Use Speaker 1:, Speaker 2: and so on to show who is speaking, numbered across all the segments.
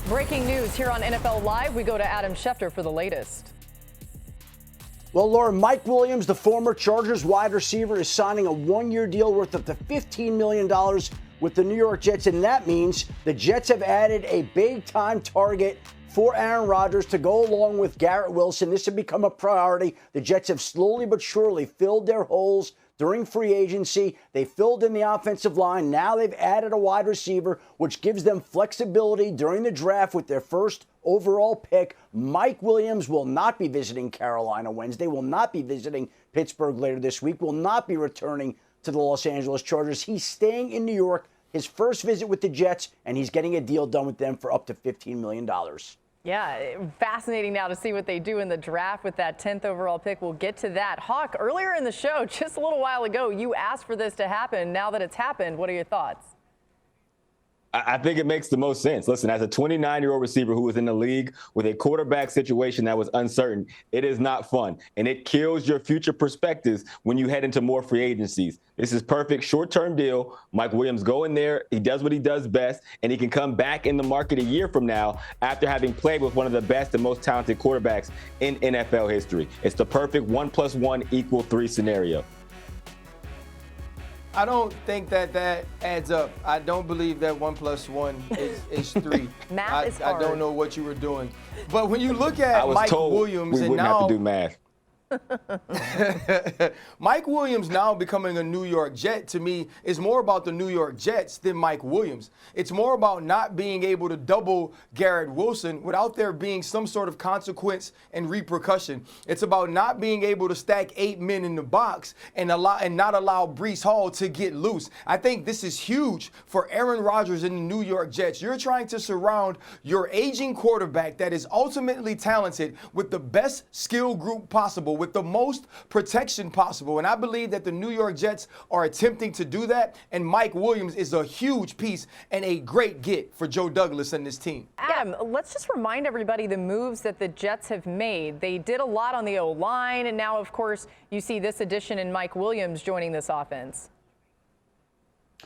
Speaker 1: Breaking news here on NFL Live. We go to Adam Schefter for the latest.
Speaker 2: Well, Laura, Mike Williams, the former Chargers wide receiver, is signing a one-year deal worth up to $15 million with the New York Jets, and that means the Jets have added a big-time target for Aaron Rodgers to go along with Garrett Wilson. This has become a priority. The Jets have slowly but surely filled their holes during free agency. They filled in the offensive line. Now they've added a wide receiver, which gives them flexibility during the draft with their first overall pick. Mike Williams will not be visiting Carolina Wednesday, will not be visiting Pittsburgh later this week, will not be returning to the Los Angeles Chargers. He's staying in New York, his first visit with the Jets, and he's getting a deal done with them for up to $15 million.
Speaker 1: Yeah, fascinating now to see what they do in the draft with that 10th overall pick. We'll get to that. Hawk, earlier in the show, just a little while ago, you asked for this to happen. Now that it's happened, what are your thoughts?
Speaker 3: I think it makes the most sense. Listen, as a 29-year-old receiver who was in the league with a quarterback situation that was uncertain, it is not fun. And it kills your future perspectives when you head into more free agencies. This is perfect short-term deal. Mike Williams go in there, he does what he does best, and he can come back in the market a year from now after having played with one of the best and most talented quarterbacks in NFL history. It's the perfect 1 + 1 = 3 scenario.
Speaker 4: I don't think that adds up. I don't believe that 1 + 1 is 3.
Speaker 1: Math is hard.
Speaker 4: I don't know what you were doing. But when you look at Mike Williams,
Speaker 3: we
Speaker 4: and
Speaker 3: wouldn't
Speaker 4: now
Speaker 3: have to do math.
Speaker 4: Mike Williams now becoming a New York Jet, to me, is more about the New York Jets than Mike Williams. It's more about not being able to double Garrett Wilson without there being some sort of consequence and repercussion. It's about not being able to stack 8 men in the box and not allow Breece Hall to get loose. I think this is huge for Aaron Rodgers and the New York Jets. You're trying to surround your aging quarterback that is ultimately talented with the best skill group possible, with the most protection possible. And I believe that the New York Jets are attempting to do that. And Mike Williams is a huge piece and a great get for Joe Douglas and his team.
Speaker 1: Adam, let's just remind everybody the moves that the Jets have made. They did a lot on the O-line, and now, of course, you see this addition in Mike Williams joining this offense.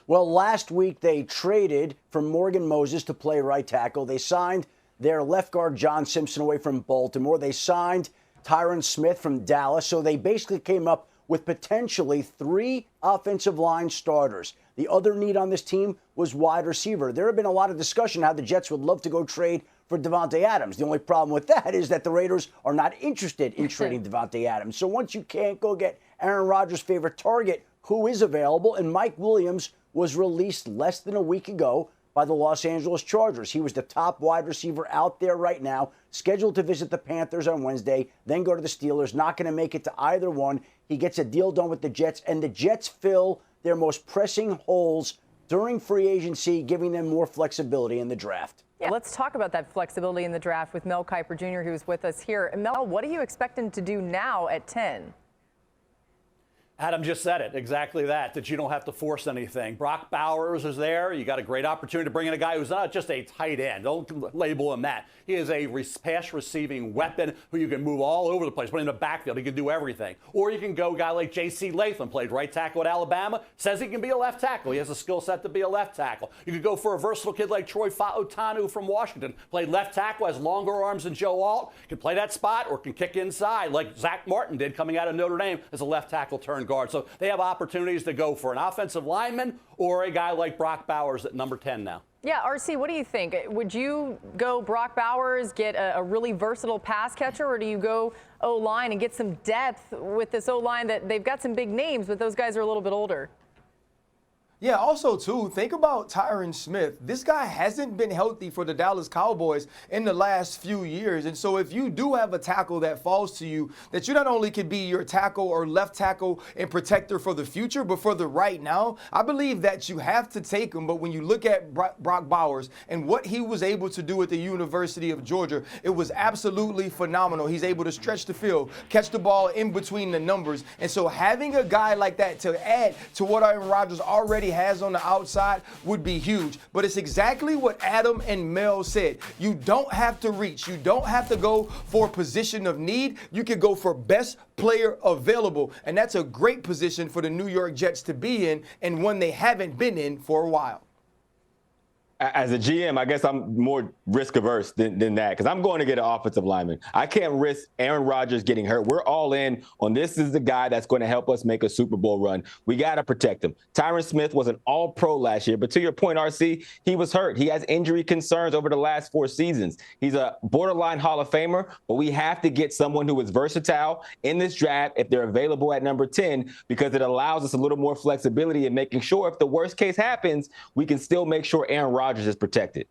Speaker 2: Well, last week they traded for Morgan Moses to play right tackle. They signed their left guard John Simpson away from Baltimore. They signed Tyron Smith from Dallas. So they basically came up with potentially 3 offensive line starters. The other need on this team was wide receiver. There have been a lot of discussion how the Jets would love to go trade for Davante Adams. The only problem with that is that the Raiders are not interested in trading Davante Adams. So once you can't go get Aaron Rodgers' favorite target, who is available, and Mike Williams was released less than a week ago by the Los Angeles Chargers. He was the top wide receiver out there right now, scheduled to visit the Panthers on Wednesday, then go to the Steelers, not going to make it to either one. He gets a deal done with the Jets, and the Jets fill their most pressing holes during free agency, giving them more flexibility in the draft.
Speaker 1: Yeah. Let's talk about that flexibility in the draft with Mel Kiper Jr., who's with us here. And Mel, what do you expect him to do now at 10?
Speaker 5: Adam just said it, exactly that you don't have to force anything. Brock Bowers is there. You got a great opportunity to bring in a guy who's not just a tight end. Don't label him that. He is a pass receiving weapon who you can move all over the place, put him in the backfield. He can do everything. Or you can go a guy like J.C. Latham, played right tackle at Alabama, says he can be a left tackle. He has a skill set to be a left tackle. You could go for a versatile kid like Troy Fautanu from Washington, played left tackle, has longer arms than Joe Alt, can play that spot or can kick inside like Zach Martin did coming out of Notre Dame as a left tackle turned guard. So they have opportunities to go for an offensive lineman or a guy like Brock Bowers at number 10 now.
Speaker 1: Yeah, RC, what do you think? Would you go Brock Bowers, get a really versatile pass catcher, or do you go O-line and get some depth with this O-line that they've got some big names, but those guys are a little bit older?
Speaker 4: Yeah, also, too, think about Tyron Smith. This guy hasn't been healthy for the Dallas Cowboys in the last few years. And so if you do have a tackle that falls to you, that you not only could be your tackle or left tackle and protector for the future, but for the right now, I believe that you have to take him. But when you look at Brock Bowers and what he was able to do at the University of Georgia, it was absolutely phenomenal. He's able to stretch the field, catch the ball in between the numbers. And so having a guy like that to add to what Aaron Rodgers already has on the outside would be huge. But it's exactly what Adam and Mel said. You don't have to reach. You don't have to go for a position of need. You can go for best player available. And that's a great position for the New York Jets to be in, and one they haven't been in for a while.
Speaker 3: As a GM, I guess I'm more risk averse than that because I'm going to get an offensive lineman. I can't risk Aaron Rodgers getting hurt. We're all in on this is the guy that's going to help us make a Super Bowl run. We got to protect him. Tyron Smith was an all-pro last year, but to your point, RC, he was hurt. He has injury concerns over the last 4 seasons. He's a borderline Hall of Famer, but we have to get someone who is versatile in this draft if they're available at number 10 because it allows us a little more flexibility in making sure if the worst case happens, we can still make sure Aaron Rodgers is protected.